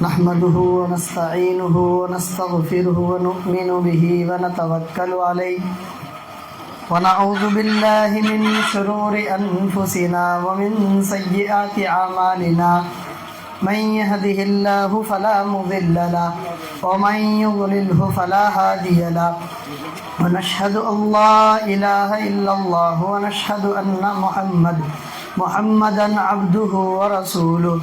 نحمده ونستعينه ونستغفره ونؤمن به ونتوكل عليه ونعوذ بالله من شرور أنفسنا ومن سيئات أعمالنا من يهده الله فلا مضل له ومن يضلله فلا هادي له ونشهد أن لا إله إلا الله ونشهد أن محمدا عبده ورسوله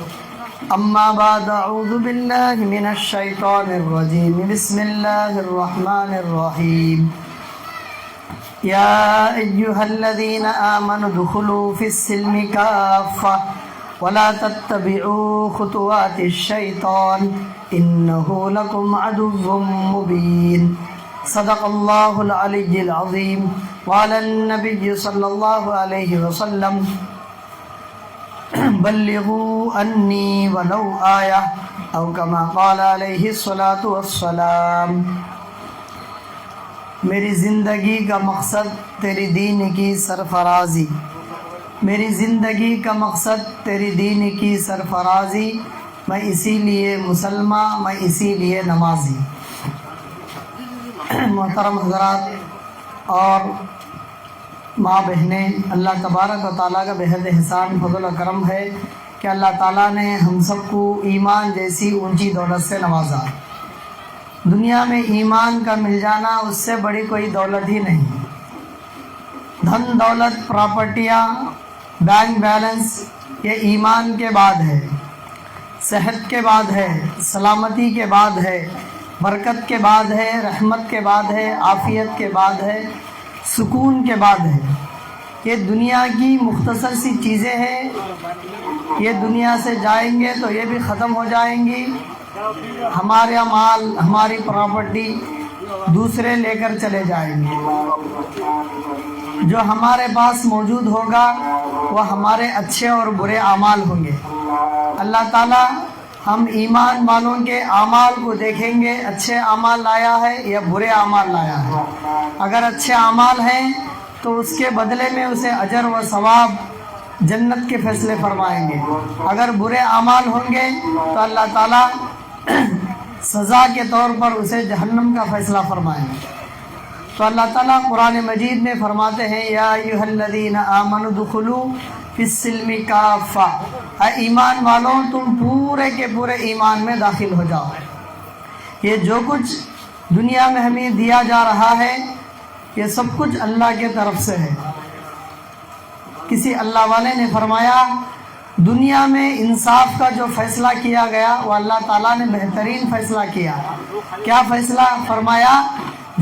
أما بعد أعوذ بالله من الشيطان الرجيم بسم الله الرحمن الرحيم يا أيها الذين آمنوا ادخلوا في السلم كافة ولا تتبعوا خطوات الشيطان إنه لكم عدو مبين صدق الله العلي العظيم وعلى النبي صلى الله عليه وسلم بلغوا انی ولو آیہ او کما قال علیہ الصلاۃ والسلام۔ میری زندگی کا مقصد تیری دین کی سرفرازی، میری زندگی کا مقصد تیری دین کی سرفرازی، میں اسی لیے مسلمان، میں اسی لیے نمازی۔ محترم حضرات اور ماں بہنیں، اللہ تبارک و تعالیٰ کا بہت احسان فضل و کرم ہے کہ اللہ تعالیٰ نے ہم سب کو ایمان جیسی اونچی دولت سے نوازا۔ دنیا میں ایمان کا مل جانا اس سے بڑی کوئی دولت ہی نہیں۔ دھن دولت، پراپرٹیاں، بینک بیلنس یہ ایمان کے بعد ہے، صحت کے بعد ہے، سلامتی کے بعد ہے، برکت کے بعد ہے، رحمت کے بعد ہے، عافیت کے بعد ہے، سکون کے بعد ہے۔ یہ دنیا کی مختصر سی چیزیں ہیں، یہ دنیا سے جائیں گے تو یہ بھی ختم ہو جائیں گی۔ ہمارا مال، ہماری پراپرٹی دوسرے لے کر چلے جائیں گے۔ جو ہمارے پاس موجود ہوگا وہ ہمارے اچھے اور برے اعمال ہوں گے۔ اللہ تعالیٰ ہم ایمان والوں کے اعمال کو دیکھیں گے، اچھے اعمال لایا ہے یا برے اعمال لایا ہے۔ اگر اچھے اعمال ہیں تو اس کے بدلے میں اسے اجر و ثواب جنت کے فیصلے فرمائیں گے۔ اگر برے اعمال ہوں گے تو اللہ تعالیٰ سزا کے طور پر اسے جہنم کا فیصلہ فرمائیں گے۔ تو اللہ تعالیٰ قرآن مجید میں فرماتے ہیں یا ایھا الذین آمنوا ادخلوا فی السلم کافہ، اے ایمان والوں تم پورے کے پورے ایمان میں داخل ہو جاؤ۔ یہ جو کچھ دنیا میں ہمیں دیا جا رہا ہے یہ سب کچھ اللہ کے طرف سے ہے۔ کسی اللہ والے نے فرمایا دنیا میں انصاف کا جو فیصلہ کیا گیا وہ اللہ تعالیٰ نے بہترین فیصلہ کیا۔ کیا فیصلہ فرمایا؟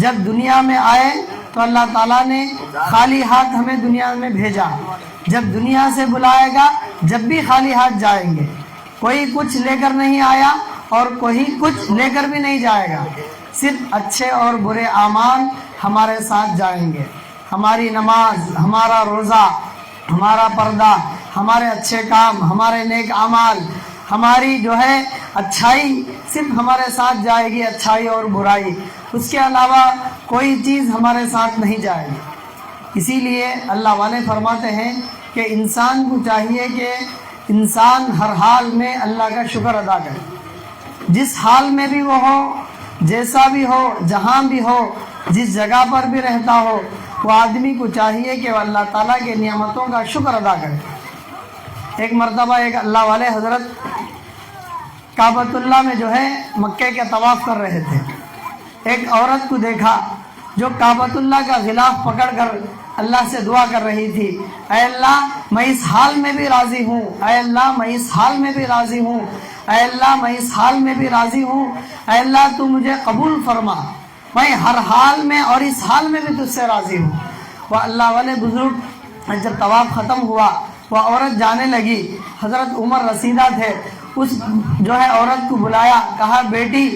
جب دنیا میں آئے تو اللہ تعالیٰ نے خالی ہاتھ ہمیں دنیا میں بھیجا، جب دنیا سے بلائے گا جب بھی خالی ہاتھ جائیں گے۔ کوئی کچھ لے کر نہیں آیا اور کوئی کچھ لے کر بھی نہیں جائے گا، صرف اچھے اور برے اعمال ہمارے ساتھ جائیں گے۔ ہماری نماز، ہمارا روزہ، ہمارا پردہ، ہمارے اچھے کام، ہمارے نیک اعمال، ہماری جو ہے اچھائی صرف ہمارے ساتھ جائے گی، اچھائی اور برائی، اس کے علاوہ کوئی چیز ہمارے ساتھ نہیں جائے گی۔ اسی لیے اللہ والے فرماتے ہیں کہ انسان کو چاہیے کہ انسان ہر حال میں اللہ کا شکر ادا کرے، جس حال میں بھی وہ ہو، جیسا بھی ہو، جہاں بھی ہو، جس جگہ پر بھی رہتا ہو، وہ آدمی کو چاہیے کہ وہ اللہ تعالیٰ کے نعمتوں کا شکر ادا کرے۔ ایک مرتبہ ایک اللہ والے حضرت کعبۃ اللہ میں جو ہے مکے کے طواف کر رہے تھے۔ ایک عورت کو دیکھا جو کعبۃ اللہ کا غلاف پکڑ کر اللہ سے دعا کر رہی تھی، اے اللہ میں اس حال میں بھی راضی ہوں، اے اللہ میں اس حال میں بھی راضی ہوں، اے اللہ میں اس حال میں بھی راضی ہوں، اے اللہ تو مجھے قبول فرما، میں ہر حال میں اور اس حال میں بھی تجھ سے راضی ہوں۔ وہ اللہ والے بزرگ جب طواف ختم ہوا وہ عورت جانے لگی، حضرت عمر رسیدہ تھے، اس جو ہے عورت کو بلایا، کہا بیٹی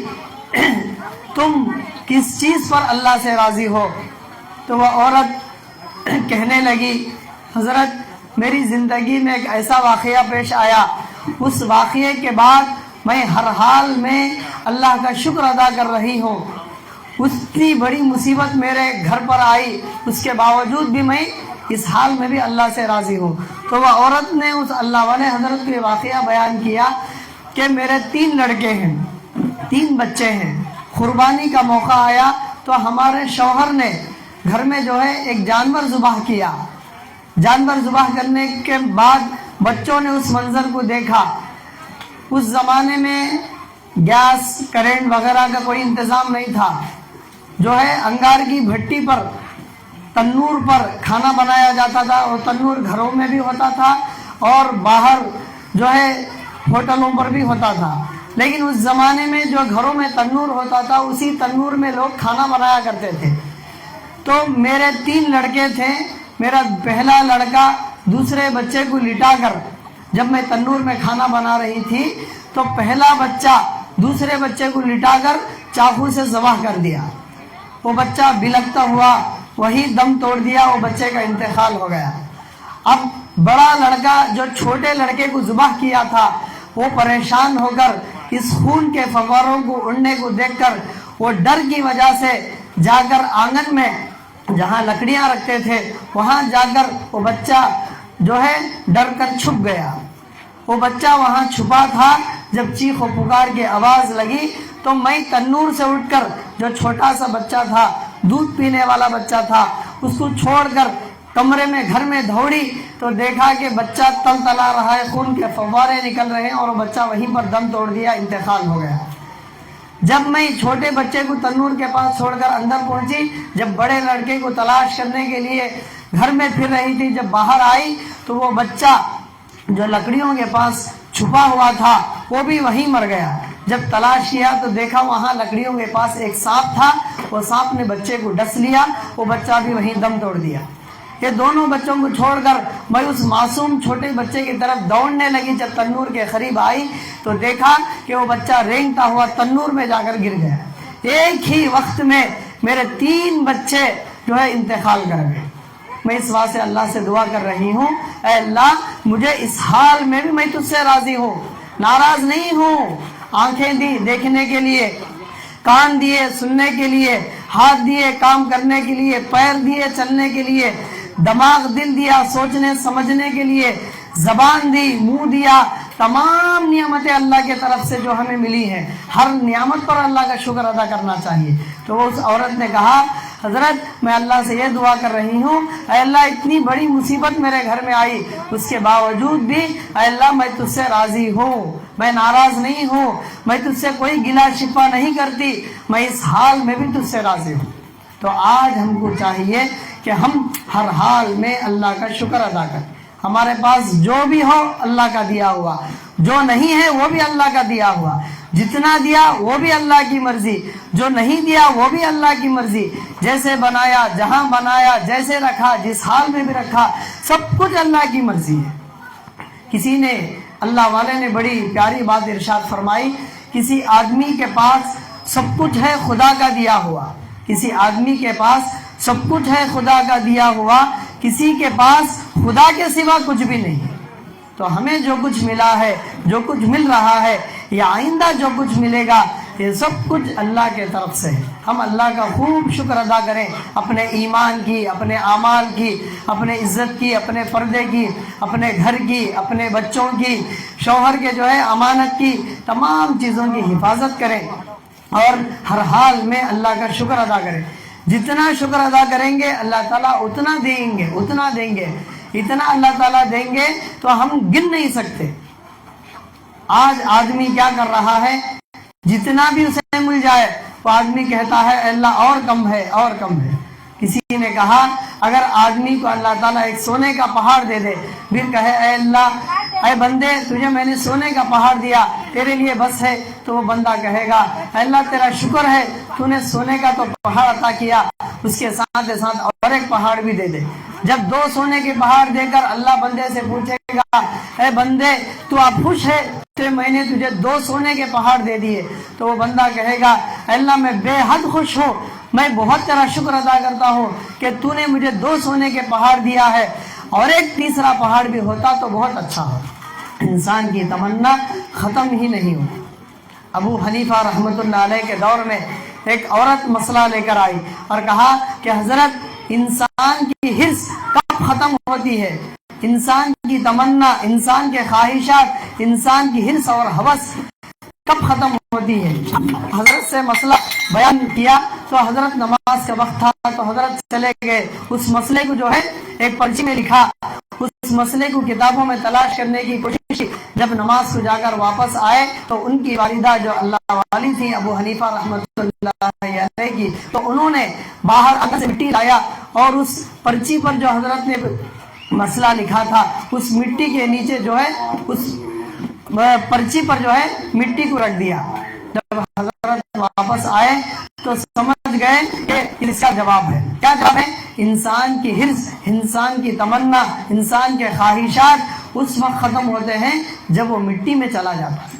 تم کس چیز پر اللہ سے راضی ہو؟ تو وہ عورت کہنے لگی حضرت میری زندگی میں ایک ایسا واقعہ پیش آیا، اس واقعے کے بعد میں ہر حال میں اللہ کا شکر ادا کر رہی ہوں، اتنی بڑی مصیبت میرے گھر پر آئی اس کے باوجود بھی میں اس حال میں بھی اللہ سے راضی ہوں۔ تو وہ عورت نے اس اللہ والے حضرت کو یہ واقعہ بیان کیا، کہ میرے 3 لڑکے ہیں، 3 بچے ہیں، قربانی کا موقع آیا تو ہمارے شوہر نے گھر میں جو ہے ایک جانور ذبح کیا۔ جانور ذبح کرنے کے بعد بچوں نے اس منظر کو دیکھا۔ اس زمانے میں گیس، کرنٹ وغیرہ کا کوئی انتظام نہیں تھا، جو ہے انگار کی بھٹی پر، تنور پر کھانا بنایا جاتا تھا، اور تنور گھروں میں بھی ہوتا تھا اور باہر جو ہے ہوٹلوں پر بھی ہوتا تھا۔ لیکن اس زمانے میں جو گھروں میں تنور ہوتا تھا اسی تنور میں لوگ کھانا بنایا کرتے تھے۔ تو میرے 3 لڑکے تھے، میرا پہلا لڑکا دوسرے بچے کو لٹا کر، جب میں تنور میں کھانا بنا رہی تھی تو پہلا بچہ دوسرے بچے کو لٹا کر چاقو سے ذبح کر دیا۔ وہ بچہ بلکتا ہوا وہی دم توڑ دیا، وہ بچے کا انتقال ہو گیا۔ اب بڑا لڑکا جو چھوٹے لڑکے کو ذبح کیا تھا وہ پریشان ہو کر اس خون کے فواروں کو اڑنے کو دیکھ کر وہ ڈر کی وجہ سے جا کر آنگن میں جہاں لکڑیاں رکھتے تھے وہاں جا کر وہ بچہ جو ہے ڈر کر چھپ گیا۔ وہ بچہ وہاں چھپا تھا، جب چیخ و پکار کی آواز لگی تو میں تنور سے اٹھ کر، جو چھوٹا سا بچہ تھا، دودھ پینے والا بچہ تھا، اس کو چھوڑ کر کمرے میں گھر میں دوڑی تو دیکھا کہ بچہ تل تلا رہا ہے، خون کے فوارے نکل رہے ہیں، اور وہ بچہ وہیں پر دم توڑ دیا، انتقال ہو گیا۔ جب میں چھوٹے بچے کو تنور کے پاس چھوڑ کر اندر پہنچی، جب بڑے لڑکے کو تلاش کرنے کے لیے گھر میں پھر رہی تھی، جب باہر آئی تو وہ بچہ جو لکڑیوں کے پاس چھپا ہوا تھا وہ بھی وہیں مر گیا۔ جب تلاش کیا تو دیکھا وہاں لکڑیوں کے پاس ایک سانپ تھا، وہ سانپ نے بچے کو ڈس لیا، وہ بچہ بھی وہیں دم توڑ دیا۔ یہ دونوں بچوں کو چھوڑ کر میں اس معصوم چھوٹے بچے کی طرف دوڑنے لگی۔ جب تنور کے قریب آئی تو دیکھا کہ وہ بچہ رینگتا ہوا تنور میں جا کر گر گیا۔ ایک ہی وقت میں میرے 3 بچے جو ہے انتقال کر گئے۔ میں اس واسطے اللہ سے دعا کر رہی ہوں، اے اللہ مجھے اس حال میں بھی میں تجھ سے راضی ہوں، ناراض نہیں ہوں۔ آنکھیں دی دیکھنے کے لیے، کان دیے سننے کے لیے، ہاتھ دیے کام کرنے کے لیے، پیر دیے چلنے کے لیے، دماغ دل دیا سوچنے سمجھنے کے لیے، زبان دی، منہ دیا، تمام نعمتیں اللہ کی طرف سے جو ہمیں ملی ہیں، ہر نعمت پر اللہ کا شکر ادا کرنا چاہیے۔ تو وہ اس عورت نے کہا، حضرت میں اللہ سے یہ دعا کر رہی ہوں، اے اللہ اتنی بڑی مصیبت میرے گھر میں آئی، اس کے باوجود بھی اے اللہ میں تجھ سے راضی ہوں، میں ناراض نہیں ہوں، میں تجھ سے کوئی گلہ شکوہ نہیں کرتی، میں اس حال میں بھی تجھ سے راضی ہوں۔ تو آج ہم کو چاہیے کہ ہم ہر حال میں اللہ کا شکر ادا کریں۔ ہمارے پاس جو بھی ہو اللہ کا دیا ہوا، جو نہیں ہے وہ بھی اللہ کا دیا ہوا، جتنا دیا وہ بھی اللہ کی مرضی، جو نہیں دیا وہ بھی اللہ کی مرضی، جیسے بنایا، جہاں بنایا، جیسے رکھا، جس حال میں بھی رکھا، سب کچھ اللہ کی مرضی ہے۔ کسی نے، اللہ والے نے بڑی پیاری بات ارشاد فرمائی، کسی آدمی کے پاس سب کچھ ہے خدا کا دیا ہوا، کسی آدمی کے پاس سب کچھ ہے خدا کا دیا ہوا، کسی کے پاس خدا کے سوا کچھ بھی نہیں۔ تو ہمیں جو کچھ ملا ہے، جو کچھ مل رہا ہے، یا آئندہ جو کچھ ملے گا، یہ سب کچھ اللہ کے طرف سے ہے۔ ہم اللہ کا خوب شکر ادا کریں، اپنے ایمان کی، اپنے اعمال کی، اپنے عزت کی، اپنے پردے کی، اپنے گھر کی، اپنے بچوں کی، شوہر کے جو ہے امانت کی، تمام چیزوں کی حفاظت کریں اور ہر حال میں اللہ کا شکر ادا کریں۔ جتنا شکر ادا کریں گے اللہ تعالیٰ اتنا دیں گے، اتنا دیں گے، اتنا اللہ تعالیٰ دیں گے تو ہم گن نہیں سکتے۔ آج آدمی کیا کر رہا ہے، جتنا بھی اسے مل جائے وہ آدمی کہتا ہے اے اللہ اور کم ہے، اور کم ہے۔ کسی نے کہا اگر آدمی کو اللہ تعالیٰ ایک سونے کا پہاڑ دے دے، پھر کہے اے اللہ، اے بندے تجھے میں نے سونے کا پہاڑ دیا، تیرے لیے بس ہے، تو وہ بندہ کہے گا اے اللہ تیرا شکر ہے، تو نے سونے کا تو پہاڑ عطا کیا، اس کے ساتھ اور ایک پہاڑ بھی دے دے۔ جب 2 سونے کے پہاڑ دے کر اللہ بندے سے پوچھے گا اے بندے تو آپ خوش ہے کہ میں نے تجھے 2 سونے کے پہاڑ دے دیے، تو وہ بندہ کہے گا اے اللہ میں بے حد خوش ہوں، میں بہت تیرا شکر ادا کرتا ہوں کہ تو نے مجھے 2 سونے کے پہاڑ دیا ہے، اور ایک تیسرا پہاڑ بھی ہوتا تو بہت اچھا ہوتا۔ انسان کی تمنا ختم ہی نہیں ہوتی۔ ابو حنیفہ رحمۃ اللہ علیہ کے دور میں ایک عورت مسئلہ لے کر آئی اور کہا کہ حضرت انسان کی حرص کب ختم ہوتی ہے، انسان کی تمنا، انسان کے خواہشات، انسان کی حرص اور ہوس کب ختم ہوتی ہے؟ حضرت سے مسئلہ بیان کیا تو حضرت نماز کا وقت تھا تو حضرت چلے گئے، اس مسئلے کو جو ہے ایک پرچی میں لکھا، اس مسئلے کو کتابوں میں تلاش کرنے کی کوشش کی، جب نماز کو جا کر واپس آئے تو ان کی والدہ جو اللہ والی تھی ابو حنیفہ رحمۃ اللہ علیہ کی، تو انہوں نے باہر آگے سے مٹی لایا اور اس پرچی پر جو حضرت نے مسئلہ لکھا تھا اس مٹی کے نیچے جو ہے اس پرچی پر جو ہے مٹی کو رکھ دیا۔ جب حضرت واپس آئے تو سمجھ گئے کہ اس کا جواب ہے، کیا جواب ہے؟ انسان کی حرص، انسان کی تمنا، انسان کے خواہشات اس وقت ختم ہوتے ہیں جب وہ مٹی میں چلا جاتا ہے۔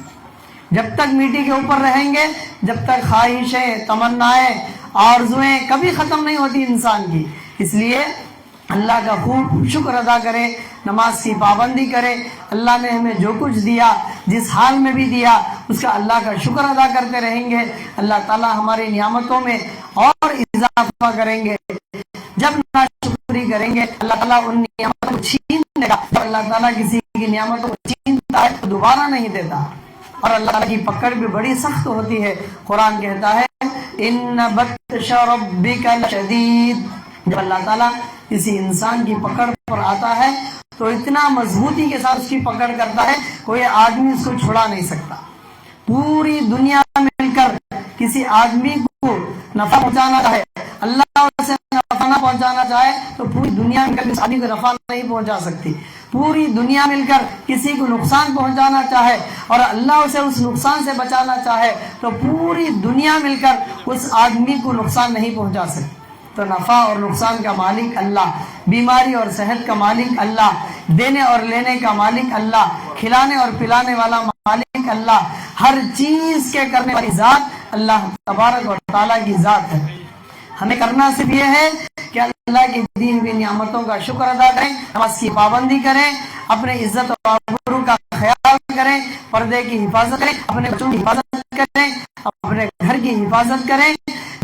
جب تک مٹی کے اوپر رہیں گے، جب تک خواہشیں، تمنائیں، آرزویں کبھی ختم نہیں ہوتی انسان کی۔ اس لیے اللہ کا خوب شکر ادا کرے، نماز کی پابندی کرے، اللہ نے ہمیں جو کچھ دیا، جس حال میں بھی دیا، اس کا اللہ کا شکر ادا کرتے رہیں گے، اللہ تعالیٰ ہماری نعمتوں میں اور اضافہ کریں گے۔ جب ناشکری کریں گے اللہ تعالیٰ ان نعمتوں کو چھین لے گا۔ جب اللہ تعالیٰ کسی کی نعمتوں کو چھینتا ہے تو دوبارہ نہیں دیتا، اور اللہ تعالیٰ کی پکڑ بھی بڑی سخت ہوتی ہے۔ قرآن کہتا ہے ان بطش ربک لشدید، جب اللہ تعالیٰ کسی انسان کی پکڑ پر آتا ہے تو اتنا مضبوطی کے ساتھ اس کی پکڑ کرتا ہے کوئی آدمی اس کو چھڑا نہیں سکتا۔ پوری دنیا مل کر کسی آدمی کو نفع پہنچانا چاہے، اللہ اسے نفع نہ پہنچانا چاہے تو پوری دنیا مل کر اس آدمی کو نفع نہیں پہنچا سکتی۔ پوری دنیا مل کر کسی کو نقصان پہنچانا چاہے اور اللہ اسے اس نقصان سے بچانا چاہے تو پوری دنیا مل کر اس آدمی کو نقصان نہیں پہنچا سکتی۔ تو نفع اور نقصان کا مالک اللہ، بیماری اور صحت کا مالک اللہ، دینے اور لینے کا مالک اللہ، کھلانے اور پلانے والا مالک اللہ، ہر چیز کے کرنے والی ذات اللہ تبارک و تعالیٰ کی ذات ہے۔ ہمیں کرنا صرف یہ ہے کہ اللہ کی دی ہوئی نعمتوں کا شکر ادا کریں، نماز کی پابندی کریں، اپنے عزت اور آبرو کا خیال کریں، پردے کی حفاظت کریں، اپنے بچوں کی حفاظت کریں، اپنے گھر کی حفاظت کریں،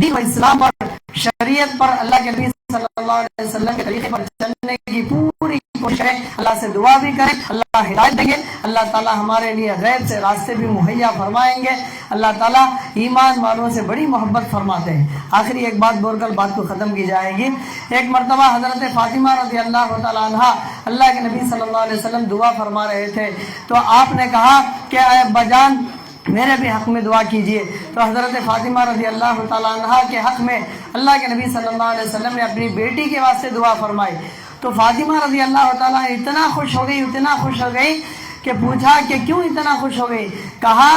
دین و اسلام پر، شریعت پر، اللہ کے نبی صلی اللہ علیہ وسلم کے طریقے پر چلنے کی پوری کوشش کریں، اللہ سے دعا بھی کریں، اللہ ہدایت دیں گے، اللہ تعالیٰ ہمارے لیے غیب سے راستے بھی مہیا فرمائیں گے۔ اللہ تعالیٰ ایمان والوں سے بڑی محبت فرماتے ہیں۔ آخری ایک بات بول کر بات کو ختم کی جائے گی۔ ایک مرتبہ حضرت فاطمہ رضی اللہ تعالیٰ عنہ اللہ کے نبی صلی اللہ علیہ وسلم دعا فرما رہے تھے تو آپ نے کہا کہ اے ابا جان میرے بھی حق میں دعا کیجئے، تو حضرت فاطمہ رضی اللہ تعالیٰ عنہ کے حق میں اللہ کے نبی صلی اللہ علیہ وسلم نے اپنی بیٹی کے واسطے دعا فرمائی۔ تو فاطمہ رضی اللہ تعالیٰ اتنا خوش ہو گئی، اتنا خوش ہو گئی کہ پوچھا کہ کیوں اتنا خوش ہو گئی؟ کہا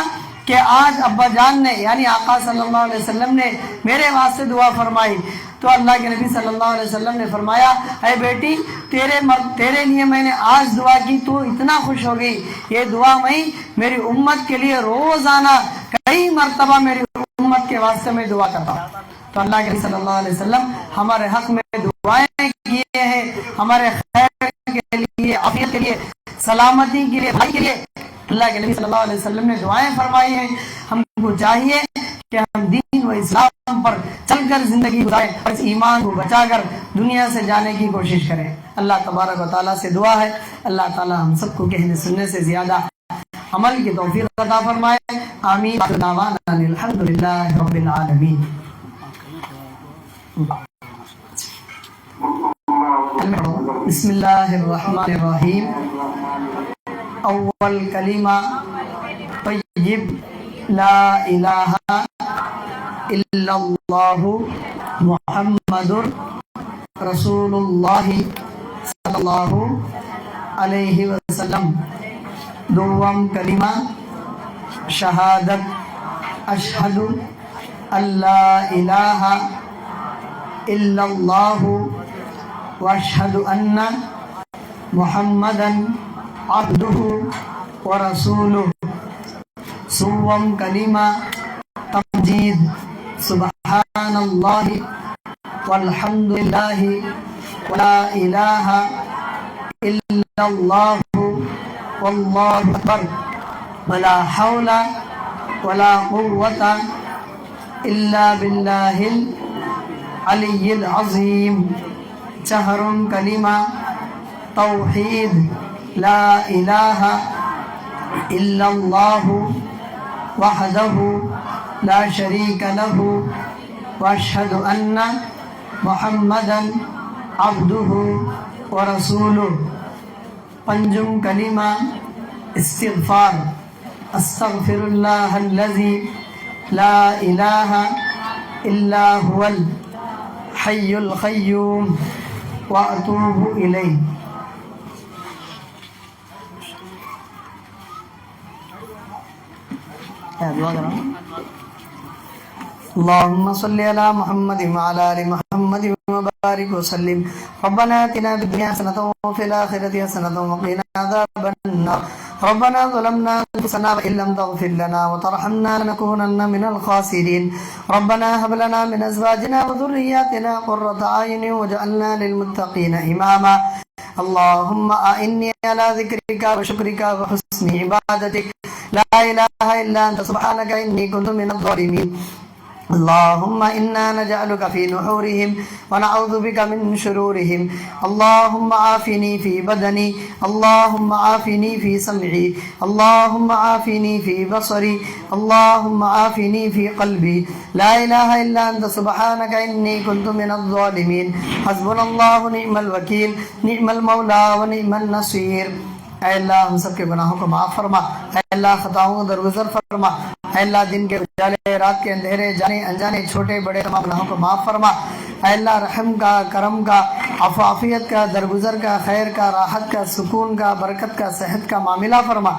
کہ آج ابا جان نے یعنی آقا صلی اللہ علیہ وسلم نے میرے واسطے دعا فرمائی۔ تو اللہ کے نبی صلی اللہ علیہ وسلم نے فرمایا اے بیٹی تیرے لیے میں نے آج دعا کی، تو اتنا خوش ہو گئی، یہ دعا میں میری امت کے لیے روزانہ کئی مرتبہ میری امت کے واسطے میں دعا کرتا ہوں۔ تو اللہ کے نبی صلی اللہ علیہ وسلم ہمارے حق میں دعائیں کیے ہیں، ہمارے خیر کے لیے، عافیت کے لیے، سلامتی کے لیے، بھائی کے لیے اللہ کے نبی صلی اللہ علیہ وسلم نے دعائیں فرمائی ہیں۔ ہم کو چاہیے کہ ہم دین و اسلام پر چل کر زندگی گزاریں اور اس ایمان کو بچا کر دنیا سے جانے کی کوشش کریں۔ اللہ تبارک و تعالیٰ سے دعا ہے اللہ تعالیٰ ہم سب کو کہنے سننے سے زیادہ عمل کی توفیق عطا فرمائے۔ آمین۔ الحمدللہ رب العالمین۔ بسم اللہ الرحمن الرحیم۔ اول کلمہ طیب لا الہ الا اللہ محمد رسول اللہ صلی اللہ علیہ وسلم۔ دوم کلمہ شہادت اشہد ان لا الہ الا اللہ واشہد ان محمدا عبدہ ورسولہ۔ سوم کلمہ تمجید سبحان اللہ والحمد للہ ولا الہ الا اللہ واللہ اکبر ولا حول ولا قوة الا باللہ العلی العظیم۔ چہرم کلمہ توحید لا الہ الا اللہ وحده لا شريك له وأشهد أن محمدا عبده ورسوله. پنجم کلمہ استغفار. استغفر اللہ الذی لا الہ الا هو الحی القیوم واتوب الیہ. اللهم صل على محمد وعلى آل محمد وبارك وسلم. ربنا آتنا في الدنيا حسنة وفي الآخرة حسنة وقنا عذاب النار. ربنا ظلمنا أنفسنا وإن لم تغفر لنا وترحمنا لنكونن من الخاسرين. ربنا هب لنا من أزواجنا وذرياتنا قرة أعين واجعلنا للمتقين إماما. اللهم أعني على ذكرك وشكرك وحسن عبادتك. لا إله إلا أنت سبحانك إني كنت من الظالمين. اللهم إنا نجعلك في نحورهم ونعوذ بك من شرورهم. اللهم عافني في بدني. اللهم عافني في سمعي. اللهم عافني في بصري. اللهم عافني في قلبي. لا إله إلا أنت سبحانك إني كنت من الظالمين. حسبنا الله ونعم الوكيل. نعم المولى ونعم النصير. اے اللہ ہم سب کے گناہوں کو معاف فرما. اے اللہ خطاؤں کو درگزر فرما. اے اللہ دن کے اجالے رات کے اندھیرے جانے انجانے چھوٹے بڑے تمام گناہوں کو معاف فرما. اے اللہ رحم کا کرم کا عفافیت کا درگزر کا خیر کا راحت کا سکون کا برکت کا صحت کا معاملہ فرما.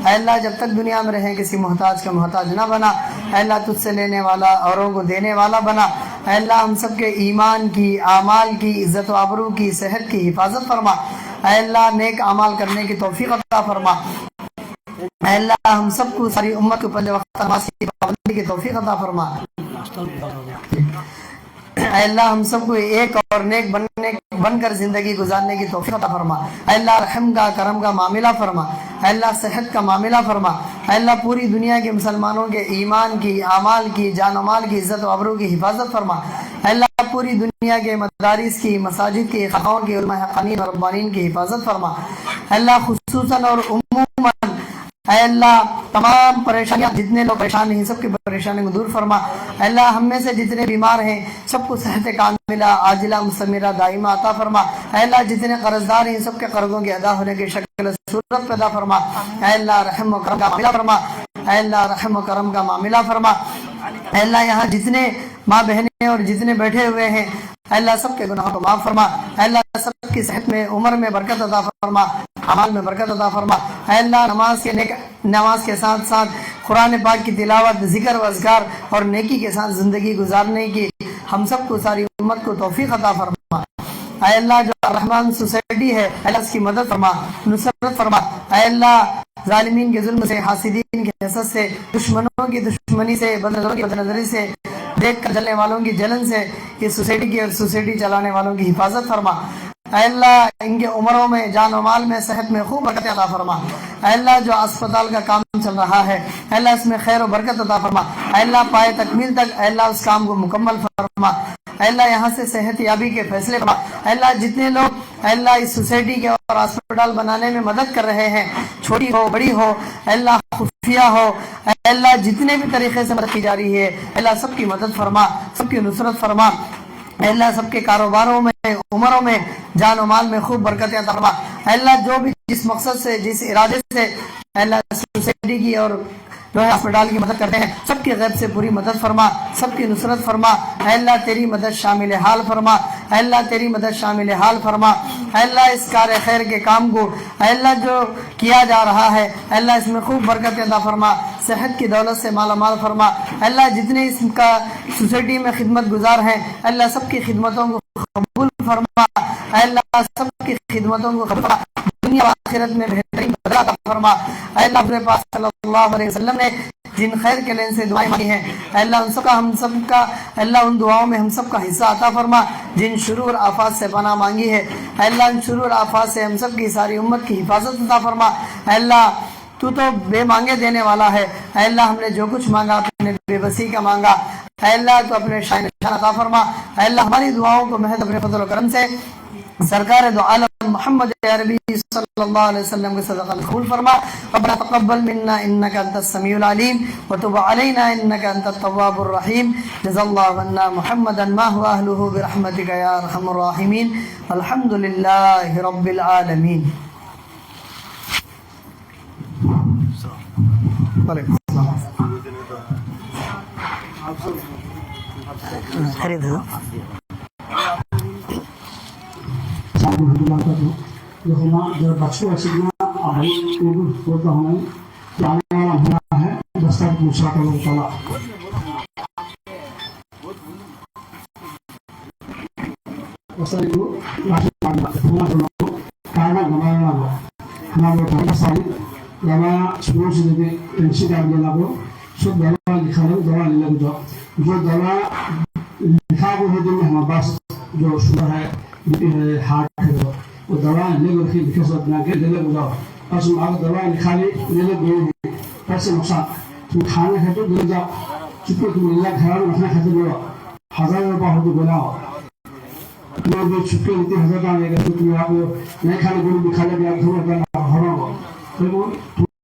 اے اللہ جب تک دنیا میں رہیں کسی محتاج کا محتاج نہ بنا. اے اللہ تجھ سے لینے والا اوروں کو دینے والا بنا. اے اللہ ہم سب کے ایمان کی اعمال کی عزت و آبرو کی صحت کی حفاظت فرما. اے اللہ نیک اعمال کرنے کی توفیق عطا فرما. اے اللہ ہم سب کو ساری امت کو پنج وقت نماز کی پابندی کی توفیق عطا فرما. اے اللہ ہم سب کو ایک اور نیک بن کر زندگی گزارنے کی توفیق عطا فرما. اے اللہ رحم کا کرم کا معاملہ فرما. اے اللہ صحت کا معاملہ فرما. اے اللہ پوری دنیا کے مسلمانوں کے ایمان کی اعمال کی جان و مال کی عزت و آبرو کی حفاظت فرما. اے اللہ پوری دنیا کے مدارس کی مساجد کی خانقاہوں کی علماء حقانین اور ربانین کی حفاظت فرما. اے اللہ خصوصاً اور عموماً اے اللہ تمام پریشانیاں جتنے لوگ پریشان ہیں سب کی پریشانیوں کو دور فرما. اے اللہ ہم میں سے جتنے بیمار ہیں سب کو صحت کاملہ عاجلہ مستمرہ دائمہ عطا فرما. اے اللہ جتنے قرض دار ہیں سب کے قرضوں کے ادا ہونے کی شکل صورت پیدا فرما. اے اللہ رحم و کرم کا معاملہ فرما. اے اللہ رحم و کرم کا معاملہ فرما. اے اللہ یہاں جتنے ماں بہنیں اور جتنے بیٹھے ہوئے ہیں اے اللہ سب کے گناہوں کو معاف فرما. اے اللہ سب کی صحت میں عمر میں برکت عطا فرما. اعمال میں برکت عطا فرما. اے اللہ نماز کے ساتھ ساتھ قرآن پاک کی تلاوت ذکر و اذکار اور نیکی کے ساتھ زندگی گزارنے کی ہم سب کو ساری امت کو توفیق عطا فرما. اے اللہ جو الرحمن سوسائٹی ہے اے اللہ اس کی مدد فرما نصرت فرما. اے اللہ ظالمین کے ظلم سے حاسدین کے حسد سے دشمنوں کی دشمنی سے بدنظروں کی بدنظری سے دیکھ کر جلنے والوں کی جلن سے اس سوسائٹی کی اور سوسائٹی چلانے والوں کی حفاظت فرما. اے اللہ ان کے عمروں میں جان و مال میں صحت میں خوب برکت عطا فرما. اے اللہ جو اسپتال کا کام چل رہا ہے اے اللہ اس میں خیر و برکت عطا فرما. اے اللہ پائے تکمیل تک اے اللہ اس کام کو مکمل فرما. اے اللہ یہاں سے صحت یابی کے فیصلے فرما. اے اللہ جتنے لوگ اے اللہ اس سوسائٹی کے اور اسپتال بنانے میں مدد کر رہے ہیں چھوٹی ہو بڑی ہو اے اللہ خفیہ ہو اے اللہ جتنے بھی طریقے سے مدد کی جا رہی ہے اے اللہ سب کی مدد فرما سب کی نصرت فرما. اے اللہ سب کے کاروباروں میں عمروں میں جان و مال میں خوب برکتیں عطا فرما. اے اللہ جو بھی جس مقصد سے جس ارادے سے اے اللہ سوسائٹی کی اور جو ہے اسپتال کی مدد کرتے ہیں سب کی غیب سے پوری مدد فرما سب کی نصرت فرما. اے اللہ تیری مدد شامل حال فرما. اے اللہ تیری مدد شامل حال فرما. اے اللہ اس کار خیر کے کام کو اے اللہ جو کیا جا رہا ہے اے اللہ اس میں خوب برکت عطا فرما. صحت کی دولت سے مالا مال فرما. اے اللہ جتنے اس کا سوسائٹی میں خدمت گزار ہیں اے اللہ سب کی خدمتوں کو قبول فرما. اے اللہ سب کی خدمتوں کو قبول فرما. دنیا و آخرت میں بہترین بدلہ عطا فرما. اے اللہ اپنے پاس صلی اللہ علیہ وسلم نے جن خیر کے لین سے دعائیں مانگی ہیں اے اللہ ان سب کا ہم سب کا اے اللہ ان دعاؤں میں ہم سب کا حصہ عطا فرما. جن شرور آفات سے پناہ مانگی ہے اے اللہ ان شرور آفات سے ہم سب کی ساری امت کی حفاظت عطا فرما. اے اللہ تو بے مانگے دینے والا ہے. اے اللہ ہم نے جو کچھ مانگا اپنے بے بسی کا مانگا اے اللہ تو اپنے شان عطا فرما. اے اللہ ہماری دعاؤں کو محض اپنے فضل و کرم سے سرکار دو عالم محمد عربی صلی اللہ علیہ وسلم کے صدقہ قبول فرما. ربنا تقبل منا انك انت السميع العليم وتب علينا انك انت التواب الرحيم. جزا الله عنا محمدا ما هو اهله برحمتك يا ارحم الراحمين. الحمد لله رب العالمين. وعلیکم السلام. خرید ہو جو بخشو سیدنا آئی اردو بولتا ہوں جانے والا ہونا ہے دستار پوچھا کر اللہ تعالیٰ دستار کو راشد مانگا ہونا جو کارنا گمانا لگا ہمارے بھائی ساری لما سنو سے دے انسی کا بھی لگو سب دوا لکھا لگو دوا لے لگو جو دوا لکھا کو ہے دن میں ہمارے پاس جو شوگر ہے ہارٹ ہے وہ دوا لے کر کے لکھے سب بنا کے لے لے گزاؤ بس آپ دوا لکھا لے لے گئے پیسے نقصان تم کھانے کھاتے ہو لے جاؤ چپے تم اللہ گھر میں رکھنا کھاتے بولو 1000 روپیہ ہو تو بلاؤ تمہیں جو چھپے لیتے 1000 کا لے گا تو تمہیں آپ نہیں کھانے کو بھی کھا لے گا تھوڑا کرنا ہو رہا ہو تو